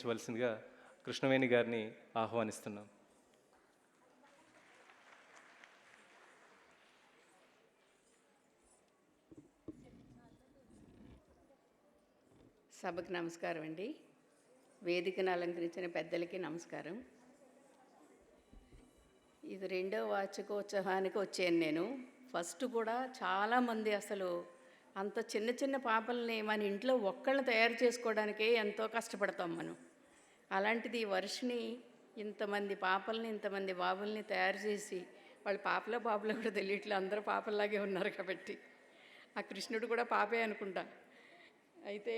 వలసిందిగా కృష్ణవేణి గారిని ఆహ్వానిస్తున్నాం. సభకు నమస్కారం అండి. వేదికను అలంకరించిన పెద్దలకి నమస్కారం. ఇది 2వ వార్షికోత్సవానికి వచ్చాను నేను. ఫస్ట్ కూడా చాలామంది అసలు అంత చిన్న చిన్న పాపల్ని మన ఇంట్లో ఒక్కళ్ళని తయారు చేసుకోవడానికే ఎంతో కష్టపడతాం మనం. అలాంటిది వర్షిని ఇంతమంది పాపల్ని ఇంతమంది బాబుల్ని తయారు చేసి వాళ్ళు పాపలో కూడా తెలియట్లే, అందరూ పాపల్లాగే ఉన్నారు కాబట్టి. ఆ కృష్ణుడు కూడా పాపే అనుకుంటా. అయితే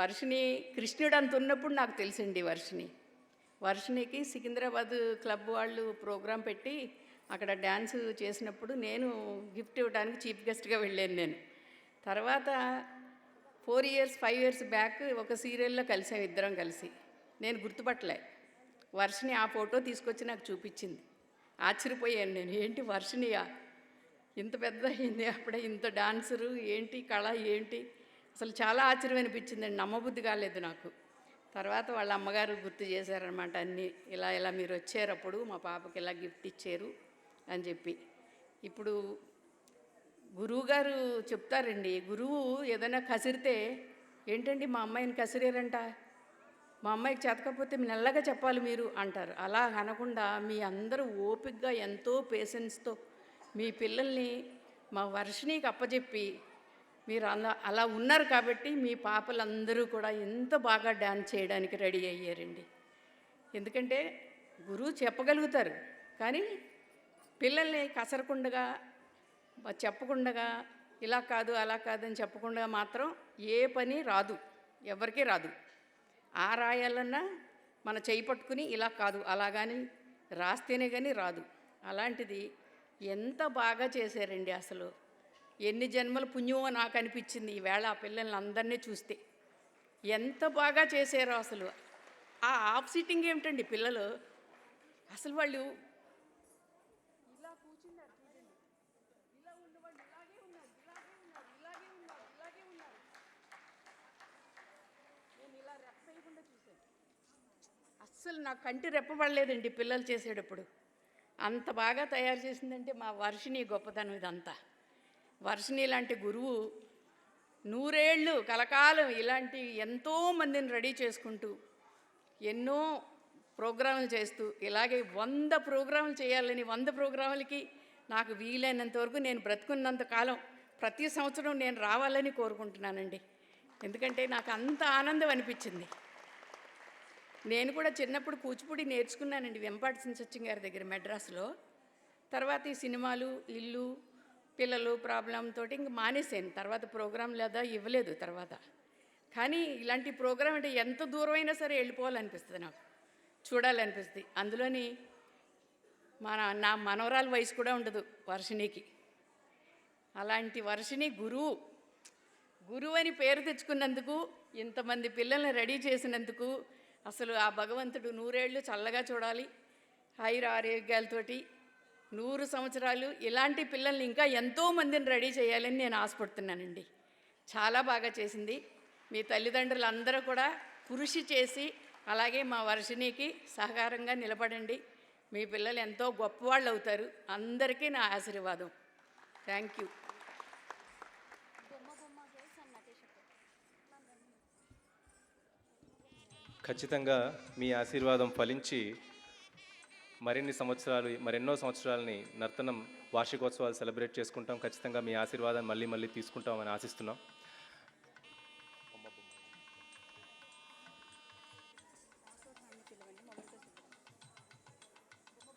వర్షిని కృష్ణుడు అంత ఉన్నప్పుడు నాకు తెలుసండి. వర్షినికి సికింద్రాబాద్ క్లబ్ వాళ్ళు ప్రోగ్రాం పెట్టి అక్కడ డ్యాన్స్ చేసినప్పుడు నేను గిఫ్ట్ ఇవ్వడానికి చీఫ్ గెస్ట్గా వెళ్ళాను నేను. తర్వాత 4 ఇయర్స్ 5 ఇయర్స్ బ్యాక్ ఒక సీరియల్లో కలిసాం ఇద్దరం కలిసి. నేను గుర్తుపట్టలే. వర్షిని ఆ ఫోటో తీసుకొచ్చి నాకు చూపించింది. ఆశ్చర్యపోయాను నేను, ఏంటి వర్షినియా ఇంత పెద్ద అయింది, అప్పుడే ఇంత డాన్సరు ఏంటి, కళ ఏంటి, అసలు చాలా ఆశ్చర్యం అనిపించిందండి. నమ్మబుద్ధి కాలేదు నాకు. తర్వాత వాళ్ళ అమ్మగారు గుర్తు చేశారనమాట అన్నీ. ఇలా మీరు వచ్చారు, అప్పుడు మా పాపకి ఇలా గిఫ్ట్ ఇచ్చారు అని చెప్పి. ఇప్పుడు గురువుగారు చెప్తారండి, గురువు ఏదైనా కసిరితే, ఏంటండి మా అమ్మాయిని కసిరేరంట, మా అమ్మాయికి చేతకపోతే మెల్లగా చెప్పాలి మీరు అంటారు. అలా అనకుండా మీ అందరూ ఓపికగా ఎంతో పేషెన్స్తో మీ పిల్లల్ని మా వర్షినికి అప్పచెప్పి మీరు అలా ఉన్నారు కాబట్టి మీ పాపలందరూ కూడా ఎంత బాగా డ్యాన్స్ చేయడానికి రెడీ అయ్యారండి. ఎందుకంటే గురువు చెప్పగలుగుతారు, కానీ పిల్లల్ని కసరకుండగా చెప్పకుండా ఇలా కాదు అలా కాదని చెప్పకుండా మాత్రం ఏ పని రాదు, ఎవరికీ రాదు. ఆ రాయాలన్నా మన చేయి పట్టుకుని ఇలా కాదు అలా కానీ రాస్తేనే కానీ రాదు. అలాంటిది ఎంత బాగా చేశారండి. అసలు ఎన్ని జన్మల పుణ్యమో నాకు అనిపించింది ఈవేళ ఆ పిల్లల్ని అందరినీ చూస్తే. ఎంత బాగా చేశారో అసలు. ఆ ఆఫ్ సిట్టింగ్ ఏమిటండి పిల్లలు, అసలు వాళ్ళు ఇలా కూర్చున్నారు చూడండి, ఇలా ఉండేవాళ్ళు ఇలాగే ఉన్నారు. నేను ఇలా రెప్పేయకుండా చూశాను. అస్సలు నాకు కంటి రెప్పబడలేదండి పిల్లలు చేసేటప్పుడు. అంత బాగా తయారు చేసిందంటే మా వర్షిని గొప్పతనం ఇదంతా. వర్షిని లాంటి గురువు 100 ఏళ్ళు కలకాలం ఇలాంటి ఎంతోమందిని రెడీ చేసుకుంటూ ఎన్నో ప్రోగ్రాములు చేస్తూ ఇలాగే 100 ప్రోగ్రాములు చేయాలని, 100 ప్రోగ్రాములకి నాకు వీలైనంత వరకు నేను బ్రతుకున్నంత కాలం ప్రతి సంవత్సరం నేను రావాలని కోరుకుంటున్నానండి. ఎందుకంటే నాకు అంత ఆనందం అనిపించింది. నేను కూడా చిన్నప్పుడు కూచిపూడి నేర్చుకున్నానండి వెంపాటి సింసత్యం గారి దగ్గర మెడ్రాస్లో. తర్వాత ఈ సినిమాలు, ఇల్లు, పిల్లలు ప్రాబ్లంతో ఇంక మానేసాను. తర్వాత ప్రోగ్రాం లేదా ఇవ్వలేదు తర్వాత. కానీ ఇలాంటి ప్రోగ్రాం అంటే ఎంత దూరమైనా సరే వెళ్ళిపోవాలనిపిస్తుంది, నాకు చూడాలనిపిస్తుంది. అందులోని నా మనవరాల వయసు కూడా ఉండదు వర్షినికి. అలాంటి వర్షిని గురువు అని పేరు తెచ్చుకున్నందుకు, ఇంతమంది పిల్లల్ని రెడీ చేసినందుకు అసలు ఆ భగవంతుడు 100 ఏళ్ళు చల్లగా చూడాలి, ఆరోగ్యాలతోటి 100 సంవత్సరాలు ఇలాంటి పిల్లల్ని ఇంకా ఎంతోమందిని రెడీ చేయాలని నేను ఆశపడుతున్నానండి. చాలా బాగా చేసింది. మీ తల్లిదండ్రులు అందరూ కూడా కృషి చేసి అలాగే మా వర్షినికి సహకారంగా నిలబడండి. మీ పిల్లలు ఎంతో గొప్పవాళ్ళు అవుతారు. అందరికీ నా ఆశీర్వాదం. Thank you. ఖచ్చితంగా మీ ఆశీర్వాదం ఫలించి మరెన్నో సంవత్సరాలని నర్తనం వార్షికోత్సవాలు సెలబ్రేట్ చేసుకుంటాం. ఖచ్చితంగా మీ ఆశీర్వాదాన్ని మళ్ళీ తీసుకుంటామని ఆశిస్తున్నాం.